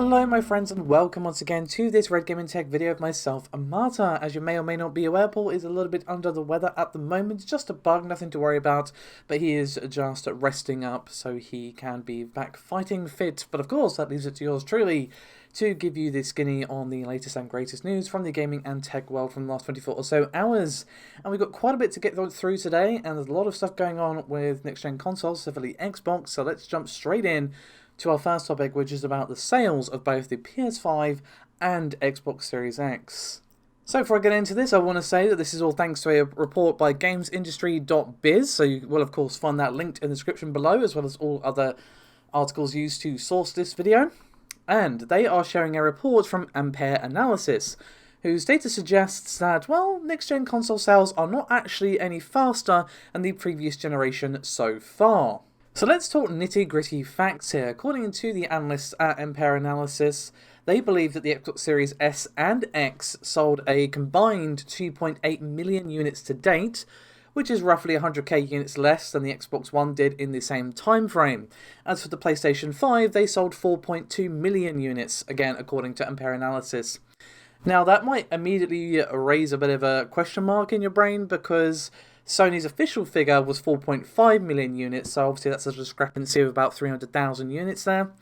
Hello my friends and welcome once again to this Red Gaming Tech video of myself and Marta. As you may or may not be aware, Paul is a little bit under the weather at the moment. Just a bug, nothing to worry about, but he is just resting up so he can be back fighting fit. But of course that leaves it to yours truly to give you the skinny on the latest and greatest news from the gaming and tech world from the last 24 or so hours. And we've got quite a bit to get through today, and there's a lot of stuff going on with next-gen consoles, specifically Xbox, so let's jump straight in to our first topic, which is about the sales of both the PS5 and Xbox Series X. So before I get into this, I want to say that this is all thanks to a report by GamesIndustry.biz, so you will of course find that linked in the description below, as well as all other articles used to source this video. And they are sharing a report from Ampere Analysis, whose data suggests that, well, next-gen console sales are not actually any faster than the previous generation so far. So let's talk nitty-gritty facts here. According to the analysts at Ampere Analysis, they believe that the Xbox Series S and X sold a combined 2.8 million units to date, which is roughly 100k units less than the Xbox One did in the same time frame. As for the PlayStation 5, they sold 4.2 million units, again according to Ampere Analysis. Now that might immediately raise a bit of a question mark in your brain, because Sony's official figure was 4.5 million units, so obviously that's a discrepancy of about 300,000 units there.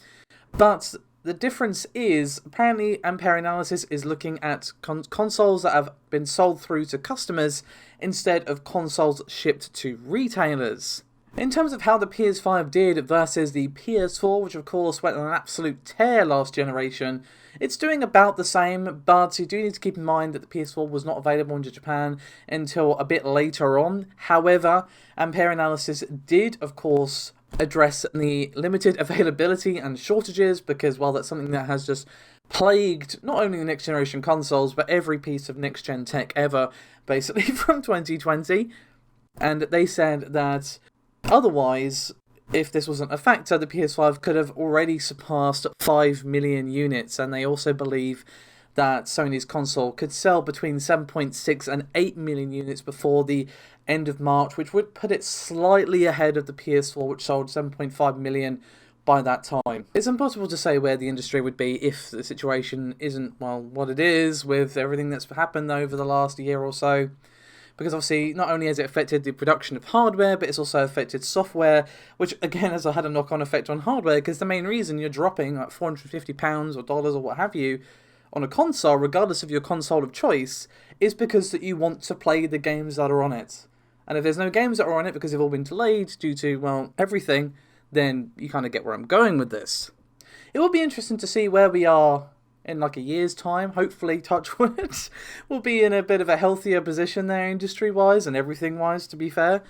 But the difference is, apparently Ampere Analysis is looking at consoles that have been sold through to customers instead of consoles shipped to retailers. In terms of how the PS5 did versus the PS4, which of course went on an absolute tear last generation, it's doing about the same, but you do need to keep in mind that the PS4 was not available in Japan until a bit later on. However, Ampere Analysis did, of course, address the limited availability and shortages, because, well, that's something that has just plagued not only the next generation consoles, but every piece of next gen tech ever, basically from 2020. And they said that otherwise, if this wasn't a factor, the PS5 could have already surpassed 5 million units, and they also believe that Sony's console could sell between 7.6 and 8 million units before the end of March, which would put it slightly ahead of the PS4, which sold 7.5 million by that time. It's impossible to say where the industry would be if the situation isn't, well, what it is, with everything that's happened over the last year or so. Because obviously, not only has it affected the production of hardware, but it's also affected software, which again has had a knock-on effect on hardware, because the main reason you're dropping like £450 or dollars or what have you on a console, regardless of your console of choice, is because that you want to play the games that are on it. And if there's no games that are on it because they've all been delayed due to, well, everything, then you kind of get where I'm going with this. It will be interesting to see where we are in like a year's time. Hopefully, touch wood, we'll be in a bit of a healthier position there industry-wise and everything-wise, to be fair.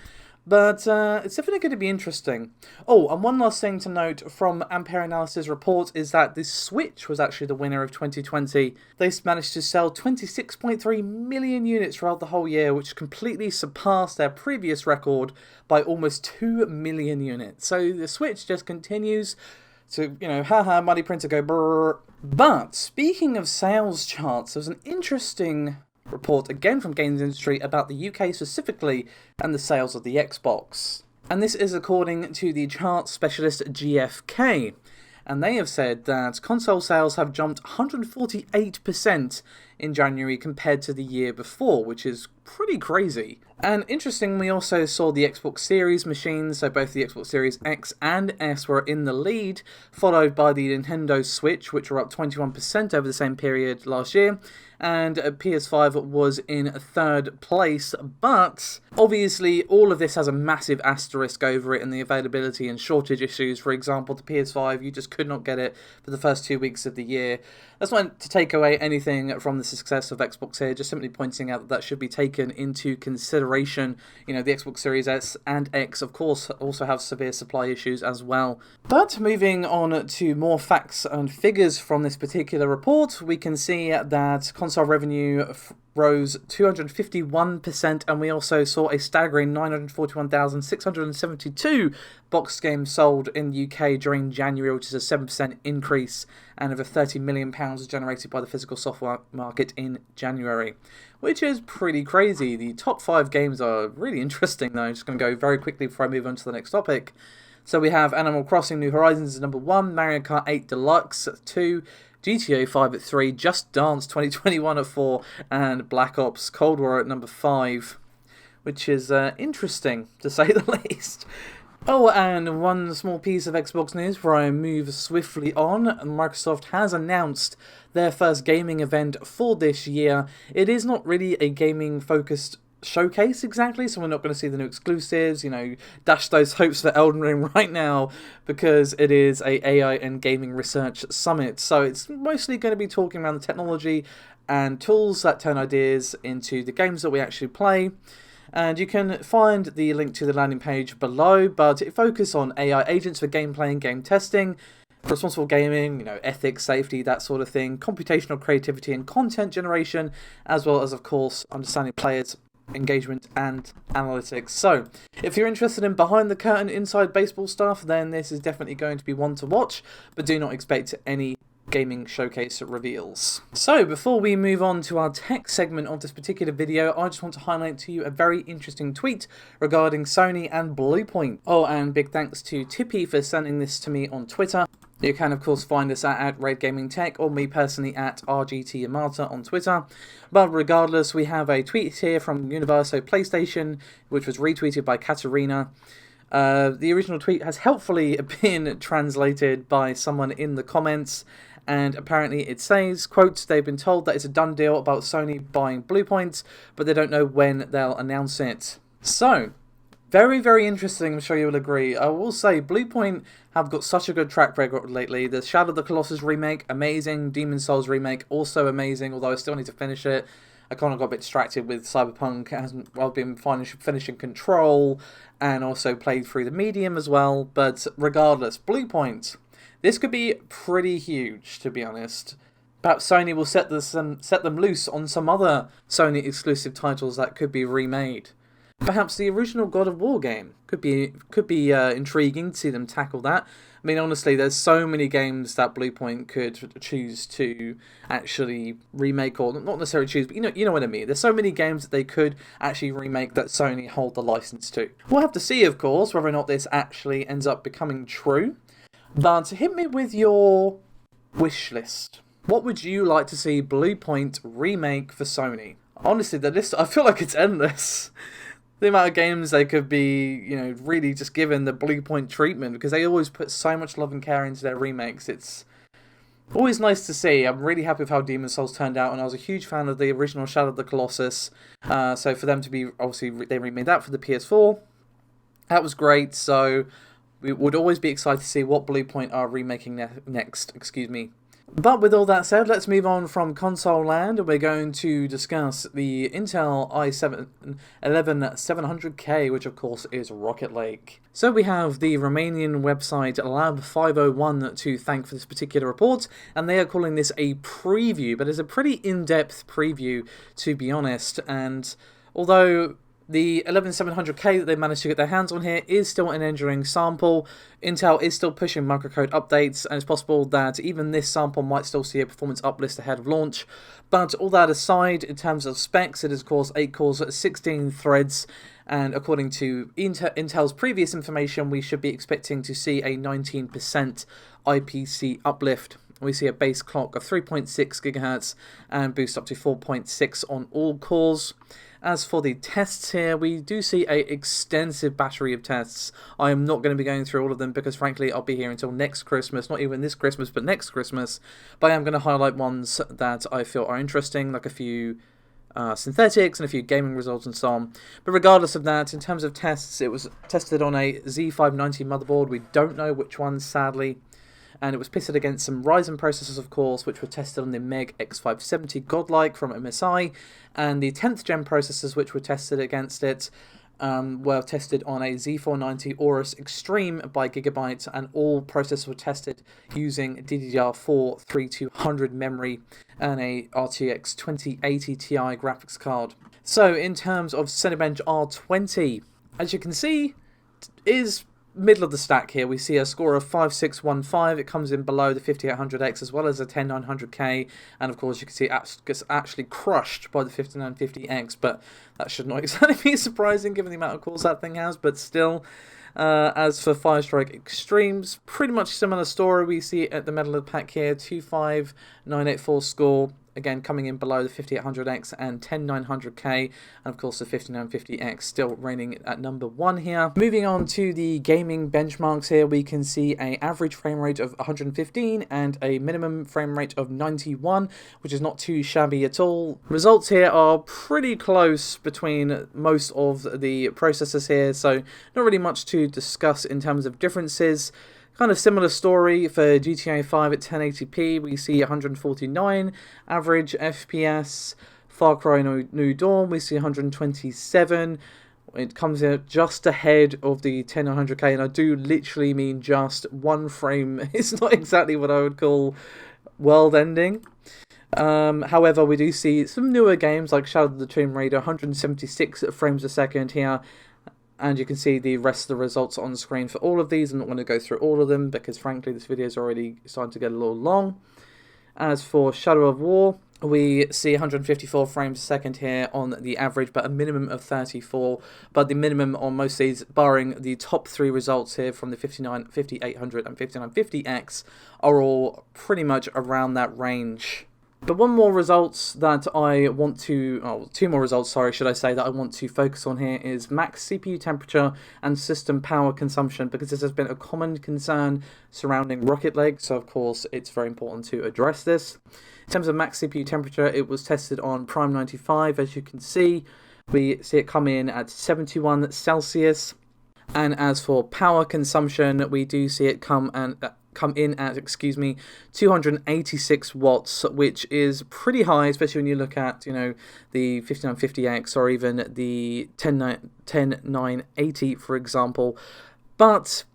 But it's definitely going to be interesting. Oh, and one last thing to note from Ampere Analysis report is that the Switch was actually the winner of 2020. They managed to sell 26.3 million units throughout the whole year, which completely surpassed their previous record by almost 2 million units. So the Switch just continues to, haha, money printer go brrr. But speaking of sales charts, there's an interesting report again from Games Industry about the UK specifically and the sales of the Xbox. And this is according to the chart specialist GfK. And they have said that console sales have jumped 148% in January compared to the year before, which is pretty crazy. And interestingly, we also saw the Xbox Series machines, so both the Xbox Series X and S were in the lead, followed by the Nintendo Switch, which were up 21% over the same period last year, and PS5 was in third place. But obviously all of this has a massive asterisk over it, and the availability and shortage issues. For example, the PS5, you just could not get it for the first 2 weeks of the year. That's not to take away anything from the success of Xbox here, just simply pointing out that that should be taken into consideration. The Xbox Series S and X, of course, also have severe supply issues as well. But moving on to more facts and figures from this particular report, we can see that console revenue rose 251%, and we also saw a staggering 941,672 box games sold in the UK during January, which is a 7% increase, and over £30 million generated by the physical software market in January, which is pretty crazy. The top 5 games are really interesting though. I'm just going to go very quickly before I move on to the next topic. So we have Animal Crossing New Horizons at number 1, Mario Kart 8 Deluxe at 2, GTA 5 at 3, Just Dance 2021 at 4, and Black Ops Cold War at number 5, which is interesting, to say the least. Oh, and one small piece of Xbox news before I move swiftly on. Microsoft has announced their first gaming event for this year. It is not really a gaming-focused showcase exactly, so we're not going to see the new exclusives, dash those hopes for Elden Ring right now, because it is a AI and gaming research summit. So it's mostly going to be talking around the technology and tools that turn ideas into the games that we actually play. And you can find the link to the landing page below, but it focuses on AI agents for gameplay and game testing, responsible gaming, ethics, safety, that sort of thing, computational creativity and content generation, as well as, of course, understanding players' engagement and analytics. So, if you're interested in behind the curtain inside baseball stuff, then this is definitely going to be one to watch, but do not expect any gaming showcase reveals. So before we move on to our tech segment of this particular video, I just want to highlight to you a very interesting tweet regarding Sony and Bluepoint. Oh, and big thanks to Tippy for sending this to me on Twitter. You can of course find us at Red Gaming Tech, or me personally at RGT Yamata on Twitter. But regardless, we have a tweet here from Universo PlayStation, which was retweeted by Katarina. The original tweet has helpfully been translated by someone in the comments, and apparently it says, quote, "They've been told that it's a done deal about Sony buying Bluepoint, but they don't know when they'll announce it." So, very, very interesting, I'm sure you will agree. I will say, Bluepoint have got such a good track record lately. The Shadow of the Colossus remake, amazing. Demon's Souls remake, also amazing, although I still need to finish it. I kind of got a bit distracted with Cyberpunk. I've been finishing Control, and also played through the Medium as well. But regardless, Bluepoint, this could be pretty huge, to be honest. Perhaps Sony will set them loose on some other Sony exclusive titles that could be remade. Perhaps the original God of War game could be intriguing to see them tackle that. I mean, honestly, there's so many games that Bluepoint could choose to actually remake, or not necessarily choose, but you know what I mean. There's so many games that they could actually remake that Sony hold the license to. We'll have to see, of course, whether or not this actually ends up becoming true. But hit me with your wish list. What would you like to see Bluepoint remake for Sony? Honestly, the list, I feel like it's endless. The amount of games they could be, really just given the Bluepoint treatment, because they always put so much love and care into their remakes. It's always nice to see. I'm really happy with how Demon's Souls turned out, and I was a huge fan of the original Shadow of the Colossus. So for them to be, obviously, they remade that for the PS4. That was great, so we would always be excited to see what Bluepoint are remaking next. But with all that said, let's move on from console land, and we're going to discuss the Intel i7-11700K, which of course is Rocket Lake. So we have the Romanian website Lab 501 to thank for this particular report, and they are calling this a preview, but it's a pretty in-depth preview, to be honest. And although the 11700K that they managed to get their hands on here is still an engineering sample, Intel is still pushing microcode updates, and it's possible that even this sample might still see a performance uplift ahead of launch. But all that aside, in terms of specs, it is of course 8 cores, 16 threads, and according to Intel's previous information, we should be expecting to see a 19% IPC uplift. We see a base clock of 3.6 GHz and boost up to 4.6 on all cores. As for the tests here, we do see an extensive battery of tests. I am not going to be going through all of them because, frankly, I'll be here until next Christmas. Not even this Christmas, but next Christmas. But I am going to highlight ones that I feel are interesting, like a few synthetics and a few gaming results and so on. But regardless of that, in terms of tests, it was tested on a Z590 motherboard. We don't know which one, sadly. And it was pitted against some Ryzen processors, of course, which were tested on the MEG X570 Godlike from MSI, and the 10th gen processors, which were tested against it, were tested on a Z490 Aorus Extreme by Gigabyte, and all processors were tested using DDR4 3200 memory and a RTX 2080 Ti graphics card. So, in terms of Cinebench R20, as you can see, is middle of the stack here. We see a score of 5615. It comes in below the 5800X as well as the 10900K, and of course you can see it gets actually crushed by the 5950X, but that should not exactly be surprising given the amount of cores that thing has, but still. As for Firestrike Extremes, pretty much similar story. We see it at the middle of the pack here, 25984 score. Again, coming in below the 5800X and 10900K, and of course the 5950X still reigning at number 1 here. Moving on to the gaming benchmarks here, we can see an average frame rate of 115 and a minimum frame rate of 91, which is not too shabby at all. Results here are pretty close between most of the processors here, so not really much to discuss in terms of differences. Kind of similar story for GTA 5 at 1080p. We see 149 average FPS. Far Cry New Dawn, we see 127. It comes in just ahead of the 10900K, and I do literally mean just one frame. It's not exactly what I would call world-ending. However, we do see some newer games like Shadow of the Tomb Raider, 176 frames a second here. And you can see the rest of the results on the screen for all of these. I'm not going to go through all of them because frankly this video is already starting to get a little long. As for Shadow of War, we see 154 frames a second here on the average, but a minimum of 34. But the minimum on most of these, barring the top 3 results here from the 5800 and 5950X, are all pretty much around that range. But one more results that I want to, two more results, sorry, should I say, that I want to focus on here is max CPU temperature and system power consumption, because this has been a common concern surrounding Rocket League, so of course it's very important to address this. In terms of max CPU temperature, it was tested on Prime 95, as you can see. We see it come in at 71 Celsius. And as for power consumption, we do see it come in at 286 watts, which is pretty high, especially when you look at, you know, the 5950X or even the 10980, for example. But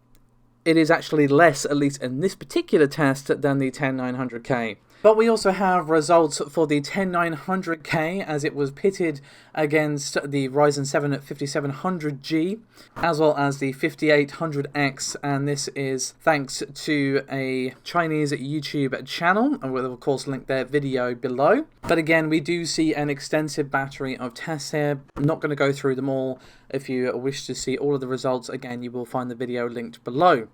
it is actually less, at least in this particular test, than the 10900K. But we also have results for the 10900K as it was pitted against the Ryzen 7 5700G, as well as the 5800X, and this is thanks to a Chinese YouTube channel, and we'll of course link their video below. But again, we do see an extensive battery of tests here. I'm not going to go through them all. If you wish to see all of the results, again, you will find the video linked below.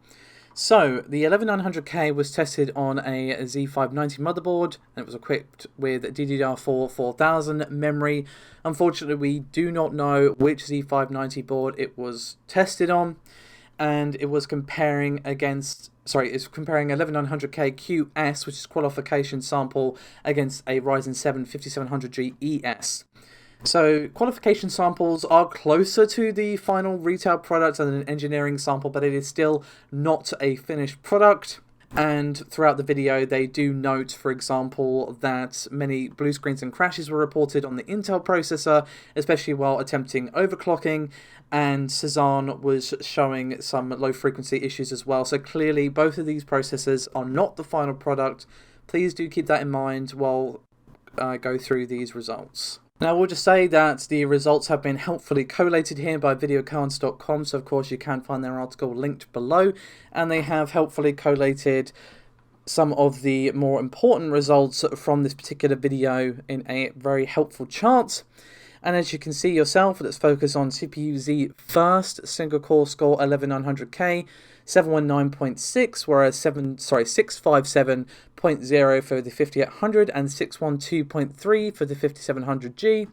So, the 11900K was tested on a Z590 motherboard, and it was equipped with DDR4 4000 memory. Unfortunately, we do not know which Z590 board it was tested on, and it was comparing against, it's comparing 11900K QS, which is qualification sample, against a Ryzen 7 5700G ES. So qualification samples are closer to the final retail product than an engineering sample, but it is still not a finished product. And throughout the video, they do note, for example, that many blue screens and crashes were reported on the Intel processor, especially while attempting overclocking, and Cezanne was showing some low frequency issues as well. So clearly, both of these processors are not the final product. Please do keep that in mind while I go through these results. Now, we'll just say that the results have been helpfully collated here by videocards.com, so of course you can find their article linked below, and they have helpfully collated some of the more important results from this particular video in a very helpful chart. And as you can see yourself, let's focus on CPU Z first. Single core score 11900K, 719.6, whereas 657.0 for the 5800 and 612.3 for the 5700G.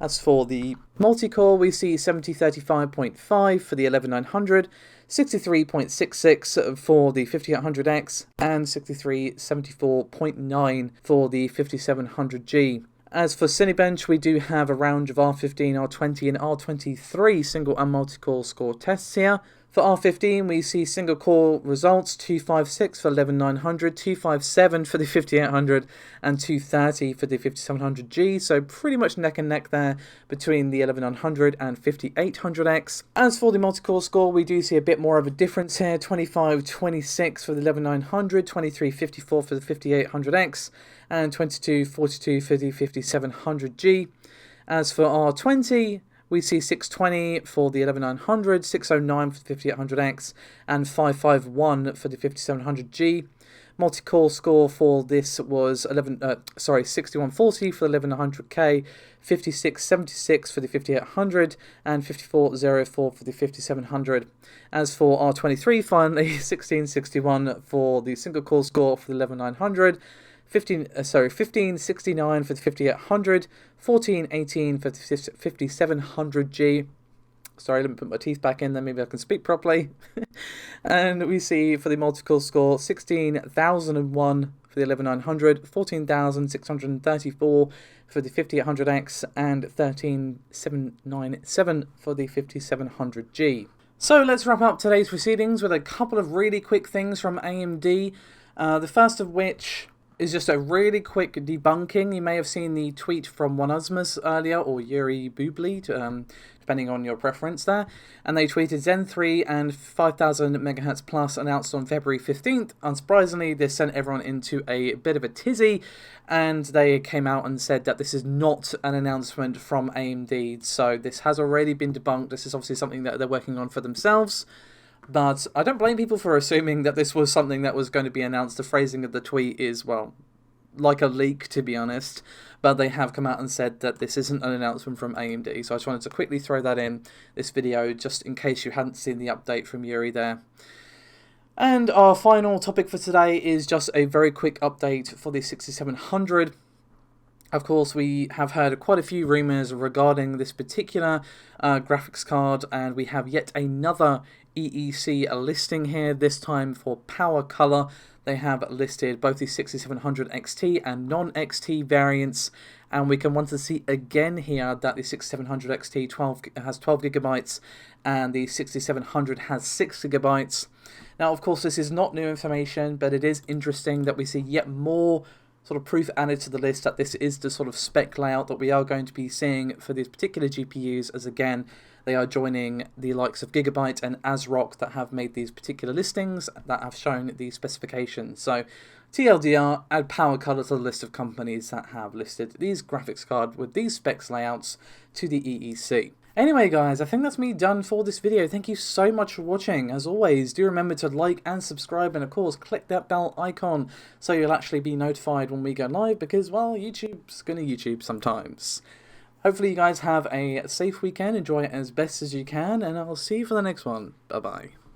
As for the multi-core, we see 7035.5 for the 11900, 63.66 for the 5800X, and 6374.9 for the 5700G. As for Cinebench, we do have a range of R15, R20 and R23 single and multi-core score tests here. For R15, we see single core results 256 for 11900, 257 for the 5800 and 230 for the 5700G, so pretty much neck and neck there between the 11900 and 5800X. As for the multi-core score, we do see a bit more of a difference here, 2526 for the 11900, 2354 for the 5800X, and 2242 for the 5700G. As for R20, we see 620 for the 11900, 609 for the 5800X, and 551 for the 5700G. Multi-core score for this was 6140 for the 1100K, 5676 for the 5800, and 5404 for the 5700. As for R23, finally, 1661 for the single core score for the 11900. 1569 for the 5800, 1418 for the 5700G. Sorry, let me put my teeth back in, then maybe I can speak properly. And we see for the multi-core score 16,001 for the 11900, 14,634 for the 5800X, and 13,797 for the 5700G. So let's wrap up today's proceedings with a couple of really quick things from AMD. The first of which is just a really quick debunking. You may have seen the tweet from OneUsmus earlier, or Yuri Bubli, depending on your preference there. And they tweeted Zen 3 and 5000 MHz Plus announced on February 15th. Unsurprisingly, this sent everyone into a bit of a tizzy, and they came out and said that this is not an announcement from AMD. So this has already been debunked. This is obviously something that they're working on for themselves. But I don't blame people for assuming that this was something that was going to be announced. The phrasing of the tweet is, well, like a leak, to be honest. But they have come out and said that this isn't an announcement from AMD. So I just wanted to quickly throw that in this video, just in case you hadn't seen the update from Yuri there. And our final topic for today is just a very quick update for the 6700. Of course, we have heard quite a few rumours regarding this particular graphics card, and we have yet another EEC listing here, this time for power color. They have listed both the 6700 XT and non-XT variants, and we can want to see again here that the 6700 XT has 12 gigabytes and the 6700 has 6 gigabytes. Now, of course, this is not new information, but it is interesting that we see yet more sort of proof added to the list that this is the sort of spec layout that we are going to be seeing for these particular GPUs, as again, they are joining the likes of Gigabyte and ASRock that have made these particular listings that have shown these specifications. So TLDR, add power color to the list of companies that have listed these graphics card with these specs layouts to the EEC. Anyway guys, I think that's me done for this video. Thank you so much for watching. As always, do remember to like and subscribe, and of course click that bell icon so you'll actually be notified when we go live, because, well, YouTube's gonna YouTube sometimes. Hopefully you guys have a safe weekend, enjoy it as best as you can, and I'll see you for the next one. Bye bye.